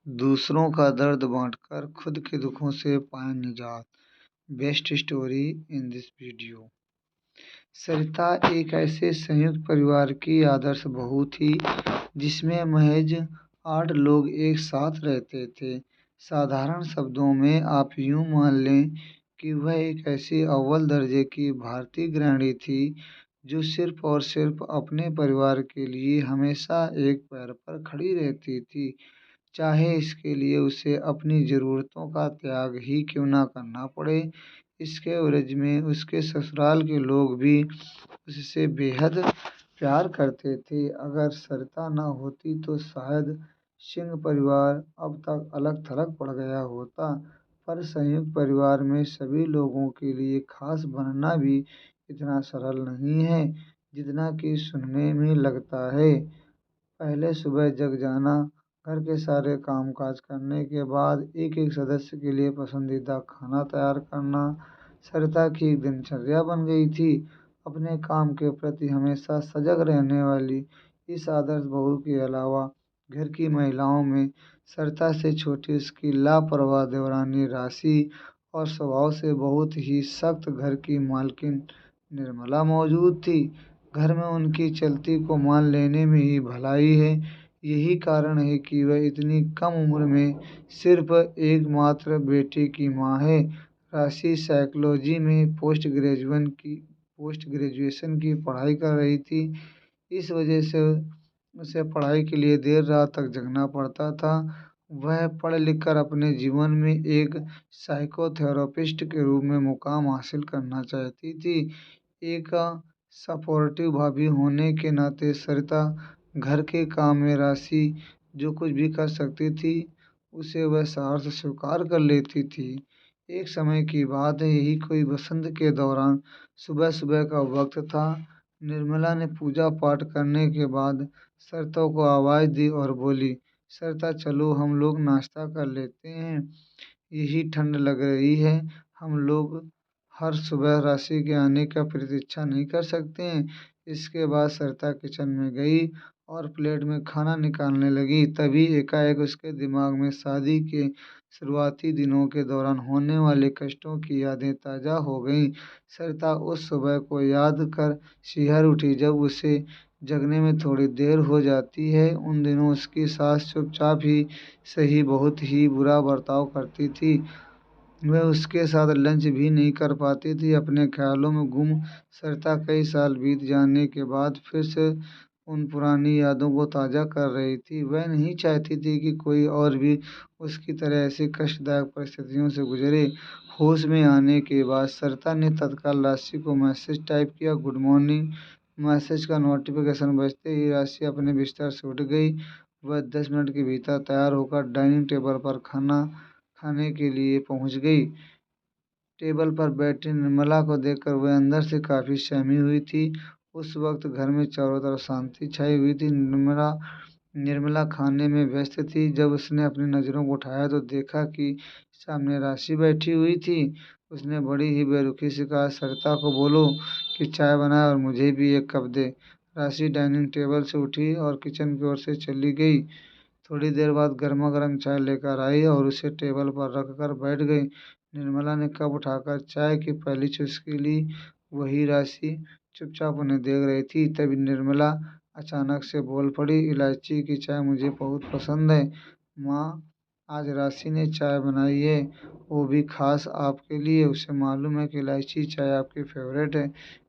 दूसरों का दर्द बांटकर खुद के दुखों से पाएं निजात। Best story in this video. Sarita एक ऐसे संयुक्त परिवार की आदर्श बहू थी जिसमें महज 8 लोग एक साथ रहते थे। साधारण शब्दों में आप यूं मान लें कि वह एक ऐसी अव्वल दर्जे की भारतीय गृहिणी थी जो सिर्फ और सिर्फ अपने परिवार के लिए हमेशा एक पैर पर खड़ी रहती थी, चाहे इसके लिए उसे अपनी ज़रूरतों का त्याग ही क्यों ना करना पड़े। इसके एवज में उसके ससुराल के लोग भी उससे बेहद प्यार करते थे। अगर सरिता न होती तो शायद सिंह परिवार अब तक अलग थलग पड़ गया होता। पर संयुक्त परिवार में सभी लोगों के लिए खास बनना भी इतना सरल नहीं है जितना कि सुनने में लगता है। पहले सुबह जग जाना, घर के सारे कामकाज करने के बाद एक एक सदस्य के लिए पसंदीदा खाना तैयार करना सरिता की एक दिनचर्या बन गई थी। अपने काम के प्रति हमेशा सजग रहने वाली इस आदर्श बहू के अलावा घर की महिलाओं में सरिता से छोटी उसकी लापरवाह देवरानी राशि और स्वभाव से बहुत ही सख्त घर की मालकिन निर्मला मौजूद थी। घर में उनकी चलती को मान लेने में ही भलाई है। यही कारण है कि वह इतनी कम उम्र में सिर्फ एकमात्र बेटे की मां है। राशि साइकोलॉजी में पोस्ट ग्रेजुएशन की पढ़ाई कर रही थी। इस वजह से उसे पढ़ाई के लिए देर रात तक जगना पड़ता था। वह पढ़ लिख कर अपने जीवन में एक साइकोथेरेपिस्ट के रूप में मुकाम हासिल करना चाहती थी। एक सपोर्टिव भाभी होने के नाते सरिता घर के काम में राशि जो कुछ भी कर सकती थी उसे वह सहर्ष स्वीकार कर लेती थी। एक समय की बात है, यही कोई बसंत के दौरान सुबह सुबह का वक्त था। निर्मला ने पूजा पाठ करने के बाद सरिता को आवाज़ दी और बोली, सरिता चलो हम लोग नाश्ता कर लेते हैं, यही ठंड लग रही है, हम लोग हर सुबह राशि के आने का प्रतीक्षा नहीं कर सकते हैं। इसके बाद सरिता किचन में गई और प्लेट में खाना निकालने लगी। तभी एकाएक उसके दिमाग में शादी के शुरुआती दिनों के दौरान होने वाले कष्टों की यादें ताज़ा हो गईं। सरिता उस सुबह को याद कर शिहर उठी जब उसे जगने में थोड़ी देर हो जाती है। उन दिनों उसकी सास चुपचाप ही सही बहुत ही बुरा बर्ताव करती थी। वह उसके साथ लंच भी नहीं कर पाती थी। अपने ख्यालों में गुम सरिता कई साल बीत जाने के बाद फिर से उन पुरानी यादों को ताज़ा कर रही थी। वह नहीं चाहती थी कि कोई और भी उसकी तरह ऐसी कष्टदायक परिस्थितियों से गुजरे। होश में आने के बाद सरिता ने तत्काल राशि को मैसेज टाइप किया, गुड मॉर्निंग। मैसेज का नोटिफिकेशन बजते ही राशि अपने बिस्तर से उठ गई। वह 10 मिनट के भीतर तैयार होकर डाइनिंग टेबल पर खाना खाने के लिए पहुंच गई। टेबल पर बैठी निर्मला को देखकर वह अंदर से काफी सहमी हुई थी। उस वक्त घर में चारों तरफ शांति छाई हुई थी। निर्मला निर्मला खाने में व्यस्त थी। जब उसने अपनी नज़रों को उठाया तो देखा कि सामने राशि बैठी हुई थी। उसने बड़ी ही बेरुखी से कहा, सरिता को बोलो कि चाय बनाए और मुझे भी एक कप दे। राशि डाइनिंग टेबल से उठी और किचन की ओर से चली गई। थोड़ी देर बाद गर्मा गर्म चाय लेकर आई और उसे टेबल पर रख कर बैठ गई। निर्मला ने कप उठाकर चाय की पहली चुस्की ली। वही राशि चुपचाप उन्हें देख रही थी। तभी निर्मला अचानक से बोल पड़ी, इलायची की चाय मुझे बहुत पसंद है माँ, आज राशि ने चाय बनाई है, वो भी खास आपके लिए। उसे मालूम है कि इलायची चाय आपकी फेवरेट है।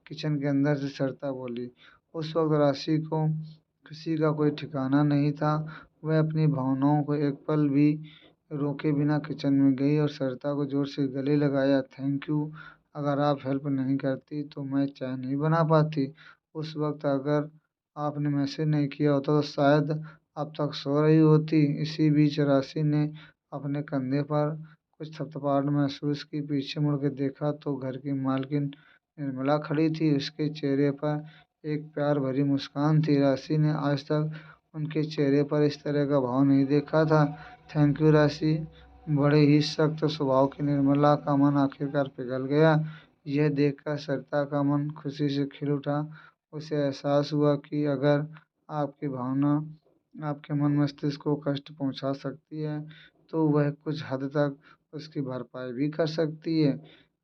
किचन के अंदर से सरिता बोली। उस वक्त राशि को खुशी का कोई ठिकाना नहीं था। वह अपनी भावनाओं को एक पल भी रोके बिना किचन में गई और सरिता को जोर से गले लगाया। थैंक यू, अगर आप हेल्प नहीं करती तो मैं चाय नहीं बना पाती। उस वक्त अगर आपने मैसेज नहीं किया होता तो शायद अब तक सो रही होती। इसी बीच राशि ने अपने कंधे पर कुछ थपथपाहट महसूस की। पीछे मुड़ के देखा तो घर की मालकिन निर्मला खड़ी थी। उसके चेहरे पर एक प्यार भरी मुस्कान थी। राशि ने आज तक उनके चेहरे पर इस तरह का भाव नहीं देखा था। थैंक यू राशि। बड़े ही सख्त स्वभाव की निर्मला का मन आखिरकार पिघल गया। यह देखकर सरिता का मन खुशी से खिल उठा। उसे एहसास हुआ कि अगर आपकी भावना आपके मन मस्तिष्क को कष्ट पहुंचा सकती है, तो वह कुछ हद तक उसकी भरपाई भी कर सकती है।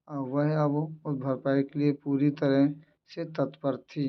वह अब उस भरपाई के लिए पूरी तरह से तत्पर थी।